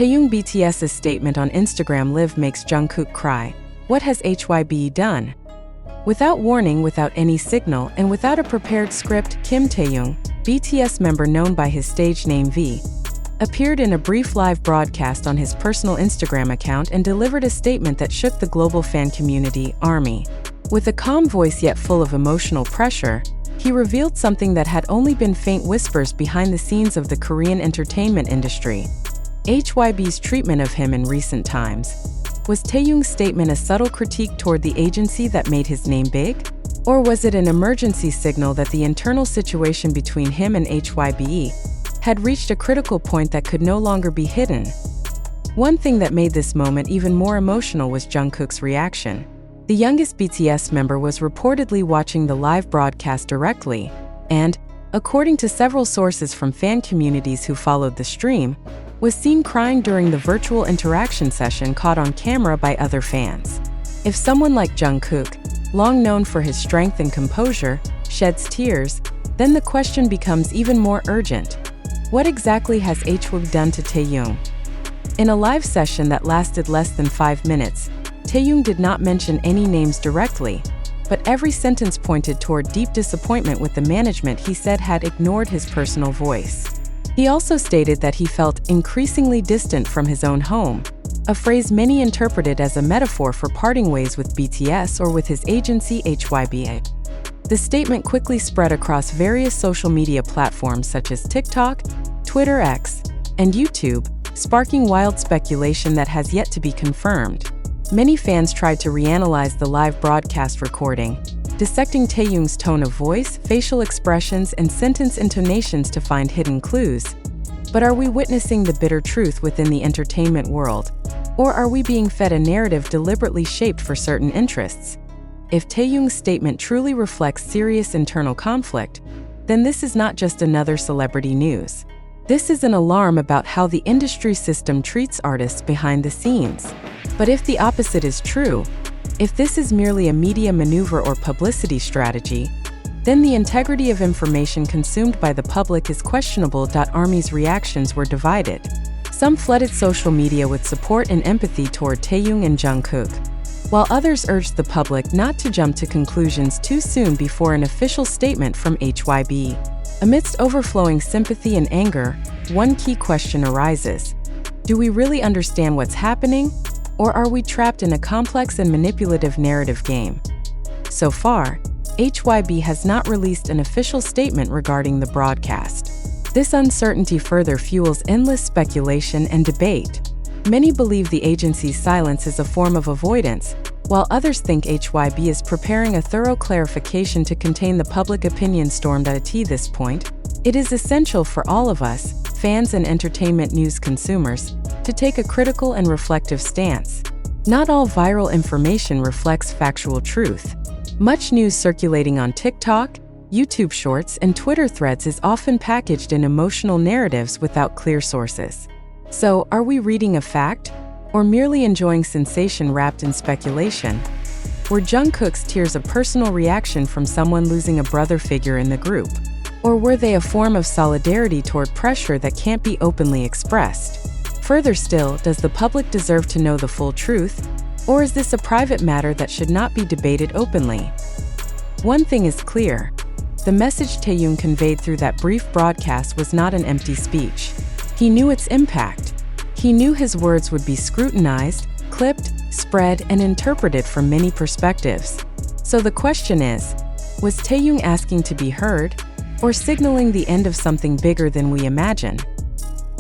Taehyung BTS's statement on Instagram Live makes Jungkook cry. What has HYBE done? Without warning, without any signal, and without a prepared script, Kim Taehyung, BTS member known by his stage name V, appeared in a brief live broadcast on his personal Instagram account and delivered a statement that shook the global fan community, ARMY. With a calm voice yet full of emotional pressure, he revealed something that had only been faint whispers behind the scenes of the Korean entertainment industry. HYBE's treatment of him in recent times. Was Taehyung's statement a subtle critique toward the agency that made his name big? Or was it an emergency signal that the internal situation between him and HYBE had reached a critical point that could no longer be hidden? One thing that made this moment even more emotional was Jungkook's reaction. The youngest BTS member was reportedly watching the live broadcast directly, and, according to several sources from fan communities who followed the stream, was seen crying during the virtual interaction session caught on camera by other fans. If someone like Jungkook, long known for his strength and composure, sheds tears, then the question becomes even more urgent. What exactly has HYBE done to Taehyung? In a live session that lasted less than 5 minutes, Taehyung did not mention any names directly, but every sentence pointed toward deep disappointment with the management he said had ignored his personal voice. He also stated that he felt increasingly distant from his own home, a phrase many interpreted as a metaphor for parting ways with BTS or with his agency HYBE. The statement quickly spread across various social media platforms such as TikTok, Twitter X, and YouTube, sparking wild speculation that has yet to be confirmed. Many fans tried to reanalyze the live broadcast recording, dissecting Taehyung's tone of voice, facial expressions, and sentence intonations to find hidden clues. But are we witnessing the bitter truth within the entertainment world? Or are we being fed a narrative deliberately shaped for certain interests? If Taehyung's statement truly reflects serious internal conflict, then this is not just another celebrity news. This is an alarm about how the industry system treats artists behind the scenes. But if the opposite is true, if this is merely a media maneuver or publicity strategy, then the integrity of information consumed by the public is questionable. ARMY's reactions were divided. Some flooded social media with support and empathy toward Taehyung and Jungkook, while others urged the public not to jump to conclusions too soon before an official statement from HYBE. Amidst overflowing sympathy and anger, one key question arises. Do we really understand what's happening? Or are we trapped in a complex and manipulative narrative game? So far, HYBE has not released an official statement regarding the broadcast. This uncertainty further fuels endless speculation and debate. Many believe the agency's silence is a form of avoidance, while others think HYBE is preparing a thorough clarification to contain the public opinion storm. At this point, it is essential for all of us, fans and entertainment news consumers, to take a critical and reflective stance. Not all viral information reflects factual truth. Much news circulating on TikTok, YouTube Shorts, and Twitter threads is often packaged in emotional narratives without clear sources. So, are we reading a fact, or merely enjoying sensation wrapped in speculation? Were Jungkook's tears a personal reaction from someone losing a brother figure in the group? Or were they a form of solidarity toward pressure that can't be openly expressed? Further still, does the public deserve to know the full truth? Or is this a private matter that should not be debated openly? One thing is clear. The message Taehyung conveyed through that brief broadcast was not an empty speech. He knew its impact. He knew his words would be scrutinized, clipped, spread, and interpreted from many perspectives. So the question is, was Taehyung asking to be heard, or signaling the end of something bigger than we imagine?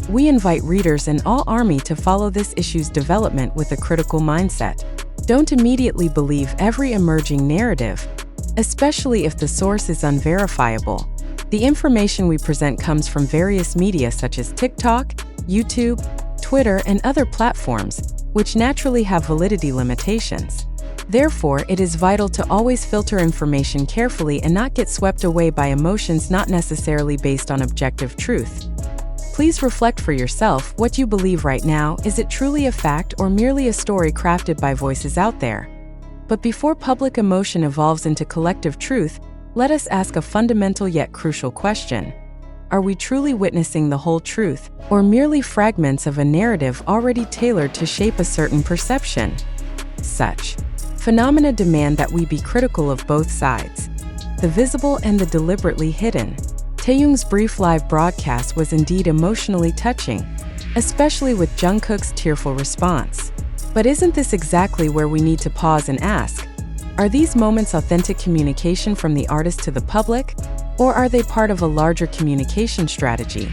We invite readers and all ARMY to follow this issue's development with a critical mindset. Don't immediately believe every emerging narrative, especially if the source is unverifiable. The information we present comes from various media such as TikTok, YouTube, Twitter, and other platforms, which naturally have validity limitations. Therefore, it is vital to always filter information carefully and not get swept away by emotions not necessarily based on objective truth. Please reflect for yourself what you believe right now. Is it truly a fact or merely a story crafted by voices out there? But before public emotion evolves into collective truth, let us ask a fundamental yet crucial question. Are we truly witnessing the whole truth, or merely fragments of a narrative already tailored to shape a certain perception? Such phenomena demand that we be critical of both sides, the visible and the deliberately hidden. Taehyung's brief live broadcast was indeed emotionally touching, especially with Jungkook's tearful response. But isn't this exactly where we need to pause and ask, are these moments authentic communication from the artist to the public, or are they part of a larger communication strategy?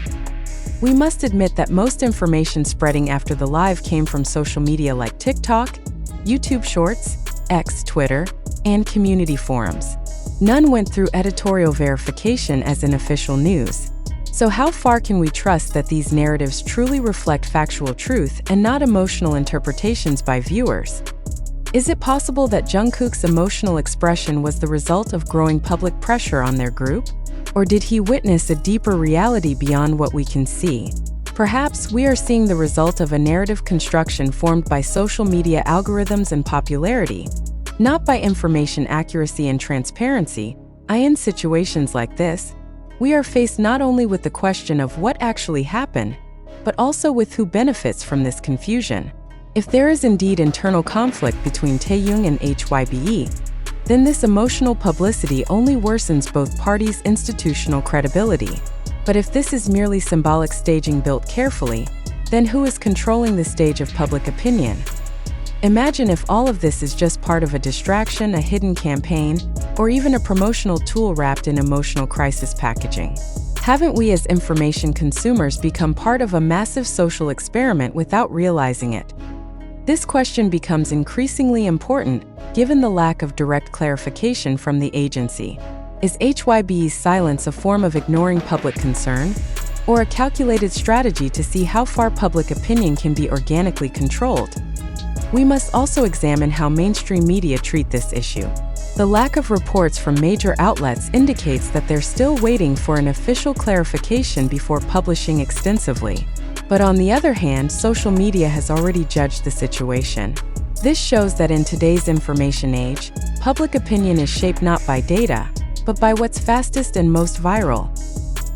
We must admit that most information spreading after the live came from social media like TikTok, YouTube Shorts, X, Twitter, and community forums. None went through editorial verification as in official news. So how far can we trust that these narratives truly reflect factual truth and not emotional interpretations by viewers? Is it possible that Jungkook's emotional expression was the result of growing public pressure on their group? Or did he witness a deeper reality beyond what we can see? Perhaps we are seeing the result of a narrative construction formed by social media algorithms and popularity, not by information accuracy and transparency. In situations like this, we are faced not only with the question of what actually happened, but also with who benefits from this confusion. If there is indeed internal conflict between Taehyung and HYBE, then this emotional publicity only worsens both parties' institutional credibility. But if this is merely symbolic staging built carefully, then who is controlling the stage of public opinion? Imagine if all of this is just part of a distraction, a hidden campaign, or even a promotional tool wrapped in emotional crisis packaging. Haven't we as information consumers become part of a massive social experiment without realizing it? This question becomes increasingly important given the lack of direct clarification from the agency. Is HYBE's silence a form of ignoring public concern, or a calculated strategy to see how far public opinion can be organically controlled? We must also examine how mainstream media treat this issue. The lack of reports from major outlets indicates that they're still waiting for an official clarification before publishing extensively. But on the other hand, social media has already judged the situation. This shows that in today's information age, public opinion is shaped not by data, but by what's fastest and most viral.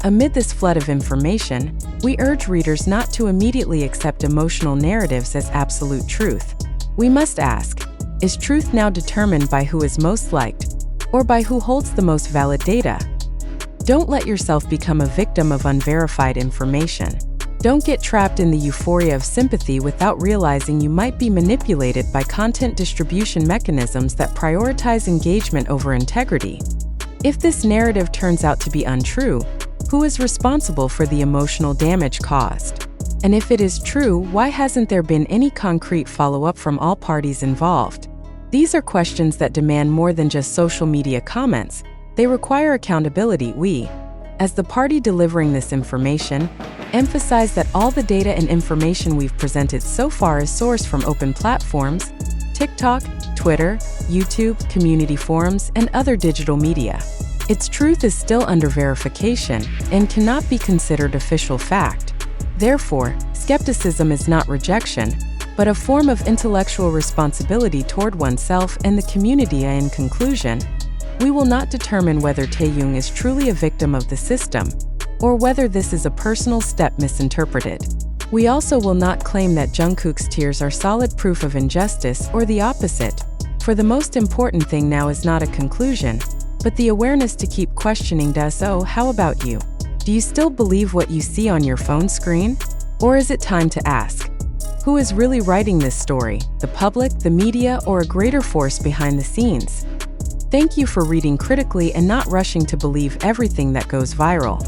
Amid this flood of information, we urge readers not to immediately accept emotional narratives as absolute truth. We must ask, is truth now determined by who is most liked, or by who holds the most valid data? Don't let yourself become a victim of unverified information. Don't get trapped in the euphoria of sympathy without realizing you might be manipulated by content distribution mechanisms that prioritize engagement over integrity. If this narrative turns out to be untrue, who is responsible for the emotional damage caused? And if it is true, why hasn't there been any concrete follow-up from all parties involved? These are questions that demand more than just social media comments. They require accountability. We, as the party delivering this information, emphasize that all the data and information we've presented so far is sourced from open platforms, TikTok, Twitter, YouTube, community forums, and other digital media. Its truth is still under verification and cannot be considered official fact. Therefore, skepticism is not rejection, but a form of intellectual responsibility toward oneself and the community. In conclusion, we will not determine whether Taehyung is truly a victim of the system, or whether this is a personal step misinterpreted. We also will not claim that Jungkook's tears are solid proof of injustice or the opposite, for the most important thing now is not a conclusion, but the awareness to keep questioning. So, how about you? Do you still believe what you see on your phone screen? Or is it time to ask, who is really writing this story, the public, the media, or a greater force behind the scenes? Thank you for reading critically and not rushing to believe everything that goes viral.